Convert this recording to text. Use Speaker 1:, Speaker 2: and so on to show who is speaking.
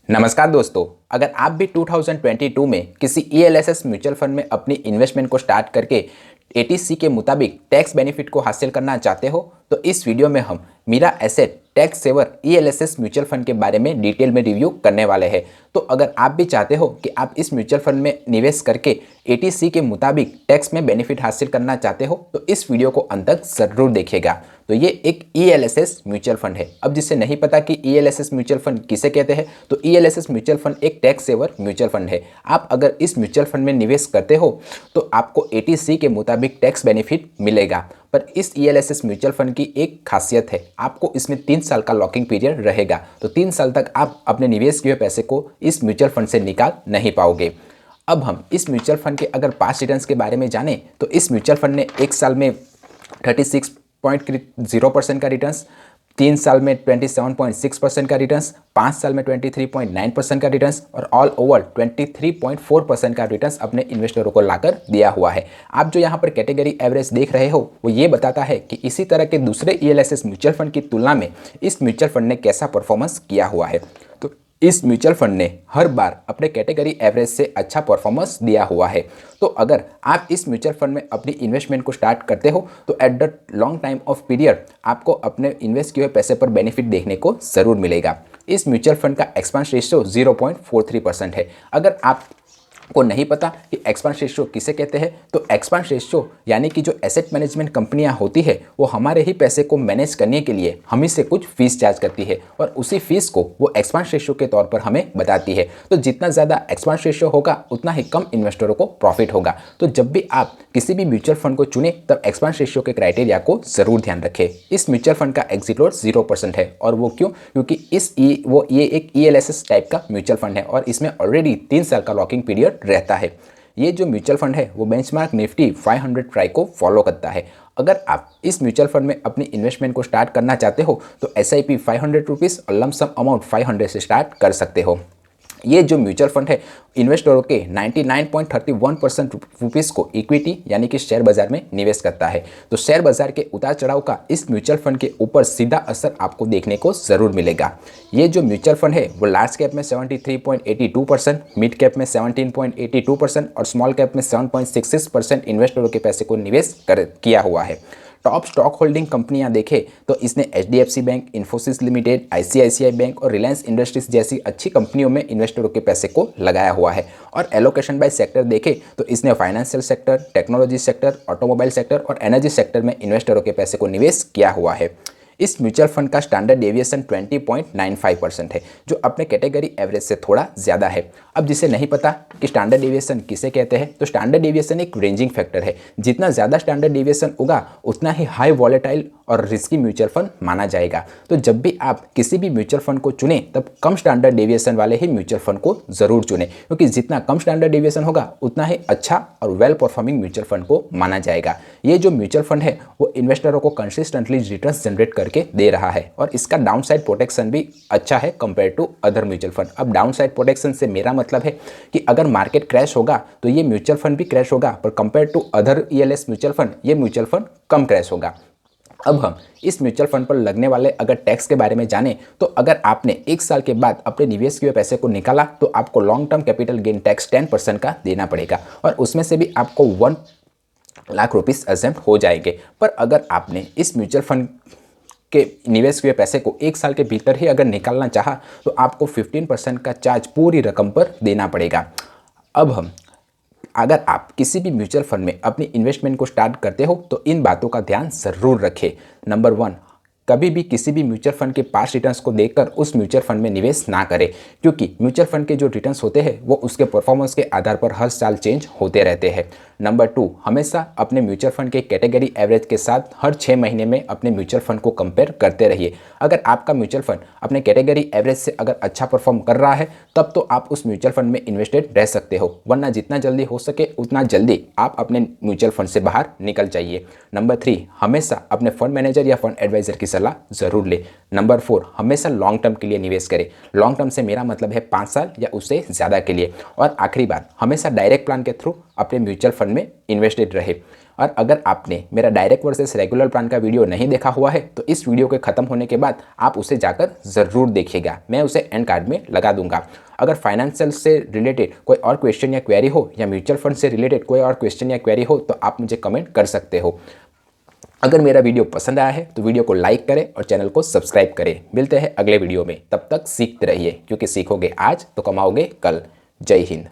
Speaker 1: नमस्कार दोस्तों। अगर आप भी 2022 में किसी ईएलएसएस म्यूचुअल फंड में अपनी इन्वेस्टमेंट को स्टार्ट करके एटीसी के मुताबिक टैक्स बेनिफिट को हासिल करना चाहते हो तो इस वीडियो में हम Mirae asset tax saver ELSS mutual fund के बारे में डिटेल में रिव्यू करने वाले हैं। तो अगर आप भी चाहते हो कि आप इस म्यूचुअल फंड में निवेश करके एटीसी के मुताबिक टैक्स में बेनिफिट हासिल करना चाहते हो तो इस वीडियो को अंत तक जरूर देखिएगा। तो ये एक ईएलएसएस म्यूचुअल फंड है। अब जिसे नहीं पता कि ईएलएसएस म्यूचुअल फंड किसे कहते हैं तो ईएलएसएस म्यूचुअल फंड एक टैक्स सेवर म्यूचुअल फंड है। आप अगर इस म्यूचुअल फंड में निवेश करते हो तो आपको एटीसी के मुताबिक टैक्स बेनिफिट मिलेगा। पर इस ईएलएसएस म्यूचुअल फंड की एक खासियत है, आपको इसमें 3 साल का लॉकिंग पीरियड रहेगा। तो 3 साल तक आप अपने निवेश किए हुए पैसे को इस म्यूचुअल फंड से निकाल नहीं पाओगे। अब हम इस म्यूचुअल फंड के अगर पास्ट रिटर्न्स के बारे में जानें तो इस म्यूचुअल फंड ने 1 साल में 36.0% का रिटर्न्स, 3 साल में 27.6% का रिटर्न्स, 5 साल में 23.9% का रिटर्न्स और ऑल ओवर 23.4% का रिटर्न्स अपने इन्वेस्टरों को लाकर दिया हुआ है। आप जो यहाँ पर कैटेगरी एवरेज देख रहे हो वो ये बताता है कि इसी तरह के दूसरे ईएलएसएस म्यूचुअल फंड की तुलना में इस म्यूचुअल फंड ने कैसा परफॉर्मेंस किया हुआ है। तो इस म्यूचुअल फंड ने हर बार अपने कैटेगरी एवरेज से अच्छा परफॉर्मेंस दिया हुआ है। तो अगर आप इस म्यूचुअल फंड में अपनी इन्वेस्टमेंट को स्टार्ट करते हो तो at the long time of period आपको अपने इन्वेस्ट किए हुए पैसे पर बेनिफिट देखने को जरूर मिलेगा। इस म्यूचुअल फंड का एक्सपेंस रेशियो 0.43% है। अगर आप को नहीं पता कि एक्सपेंस रेशियो किसे कहते हैं तो एक्सपेंस रेशियो यानी कि जो एसेट मैनेजमेंट कंपनियां होती है वो हमारे ही पैसे को मैनेज करने के लिए हम ही से कुछ फीस चार्ज करती है और उसी फीस को वो एक्सपेंस रेशियो के तौर पर हमें बताती है। तो जितना ज़्यादा एक्सपेंस रेशियो होगा उतना ही कम इन्वेस्टरों को प्रॉफिट होगा। तो जब भी आप किसी भी म्यूचुअल फंड को चुने तब एक्सपेंस रेशियो के क्राइटेरिया को जरूर ध्यान रखें। इस म्यूचुअल फंड का एग्जिट लोड 0% है और वो क्यों? क्योंकि ये एक ईएलएसएस टाइप का म्यूचुअल फंड है और इसमें ऑलरेडी 3 साल का लॉकिंग पीरियड रहता है। ये जो म्यूचुअल फंड है वो बेंचमार्क निफ्टी 500 ट्राई को फॉलो करता है। अगर आप इस म्यूचुअल फंड में अपनी इन्वेस्टमेंट को स्टार्ट करना चाहते हो तो एसआईपी 500 रुपीज़ और लमसम अमाउंट 500 से स्टार्ट कर सकते हो। ये जो म्यूचुअल फंड है इन्वेस्टरों के 99.31% रुपीज़ को इक्विटी यानी कि शेयर बाजार में निवेश करता है। तो शेयर बाजार के उतार चढ़ाव का इस म्यूचुअल फंड के ऊपर सीधा असर आपको देखने को ज़रूर मिलेगा। ये जो म्यूचुअल फंड है वो लार्ज कैप में 73.82%, मिड कैप में 17.82% और स्मॉल कैप में 7.66% इन्वेस्टरों के पैसे को निवेश किया हुआ है। टॉप स्टॉक होल्डिंग कंपनियां देखें तो इसने HDFC bank, Infosys limited, ICICI bank और रिलायंस इंडस्ट्रीज जैसी अच्छी कंपनियों में इन्वेस्टरों के पैसे को लगाया हुआ है। और एलोकेशन बाय सेक्टर देखें तो इसने financial sector, technology sector, automobile sector और एनर्जी सेक्टर में इन्वेस्टरों के पैसे को निवेश किया हुआ है। इस म्यूचुअल फंड का स्टैंडर्ड डेविएशन 20.95% है जो अपने कैटेगरी एवरेज से थोड़ा ज़्यादा है। अब जिसे नहीं पता कि स्टैंडर्ड डेविएशन किसे कहते हैं तो स्टैंडर्ड डेविएशन एक रेंजिंग फैक्टर है। जितना ज़्यादा स्टैंडर्ड डेविएशन होगा उतना ही हाई वॉलेटाइल और रिस्की म्यूचुअल फंड माना जाएगा। तो जब भी आप किसी भी म्यूचुअल फंड को चुने तब कम स्टैंडर्ड डेविएशन वाले ही म्यूचुअल फंड को ज़रूर चुने, क्योंकि जितना कम स्टैंडर्ड डेविएशन होगा उतना ही अच्छा और वेल परफॉर्मिंग म्यूचुअल फंड को माना जाएगा। ये जो म्यूचुअल फंड है वो इन्वेस्टरों को कंसिस्टेंटली रिटर्न्स जनरेट करके दे रहा है और इसका डाउन साइड प्रोटेक्शन भी अच्छा है compare to other mutual fund. अब डाउन साइड प्रोटेक्शन से मेरा मतलब है कि अगर मार्केट क्रैश होगा तो ये म्यूचुअल फंड भी क्रैश होगा, पर compare to other ELSS mutual fund ये म्यूचुअल फंड कम क्रैश होगा। अब हम इस म्यूचुअल फंड पर लगने वाले अगर टैक्स के बारे में जानें तो अगर आपने 1 साल के बाद अपने निवेश किए पैसे को निकाला तो आपको long term capital gain tax 10% का देना पड़ेगा और उसमें से भी आपको 1 लाख रुपीज़ एग्जेम्प्ट हो जाएंगे। पर अगर आपने इस म्यूचुअल फंड के निवेश किए पैसे को 1 साल के भीतर ही अगर निकालना चाहा तो आपको 15% का चार्ज पूरी रकम पर देना पड़ेगा। अब अगर आप किसी भी म्यूचुअल फंड में अपनी इन्वेस्टमेंट को स्टार्ट करते हो तो इन बातों का ध्यान जरूर रखें। नंबर 1, कभी भी किसी भी म्यूचुअल फंड के पास रिटर्न्स को देखकर उस म्यूचुअल फंड में निवेश ना करें, क्योंकि म्यूचुअल फंड के जो रिटर्न्स होते हैं वो उसके परफॉर्मेंस के आधार पर हर साल चेंज होते रहते हैं। नंबर 2, हमेशा अपने म्यूचुअल फंड के कैटेगरी एवरेज के साथ हर 6 महीने में अपने म्यूचुअल फंड को कंपेयर करते रहिए। अगर आपका म्यूचुअल फंड अपने कैटेगरी एवरेज से अगर अच्छा परफॉर्म कर रहा है तब तो आप उस म्यूचुअल फंड में इन्वेस्टेड रह सकते हो, वरना जितना जल्दी हो सके उतना जल्दी आप अपने म्यूचुअल फंड से बाहर निकल जाइए। नंबर 3, हमेशा अपने फंड मैनेजर या फंड एडवाइजर की सलाह जरूर ले। नंबर 4, हमेशा लॉन्ग टर्म के लिए निवेश करें। लॉन्ग टर्म से मेरा मतलब है 5 साल या उससे ज़्यादा के लिए। और आखिरी बात, हमेशा डायरेक्ट प्लान के थ्रू अपने म्यूचुअल फंड में इन्वेस्टेड रहे। और अगर आपने मेरा डायरेक्ट वर्सेस रेगुलर प्लान का वीडियो नहीं देखा हुआ है तो इस वीडियो के ख़त्म होने के बाद आप उसे जाकर ज़रूर देखिएगा, मैं उसे एंड कार्ड में लगा दूंगा। अगर फाइनेंशियल से रिलेटेड कोई और क्वेश्चन या क्वेरी हो या म्यूचुअल फंड से रिलेटेड कोई और क्वेश्चन या क्वेरी हो तो आप मुझे कमेंट कर सकते हो। अगर मेरा वीडियो पसंद आया है तो वीडियो को लाइक करें और चैनल को सब्सक्राइब करें। मिलते हैं अगले वीडियो में, तब तक सीखते रहिए क्योंकि सीखोगे आज तो कमाओगे कल। जय हिंद।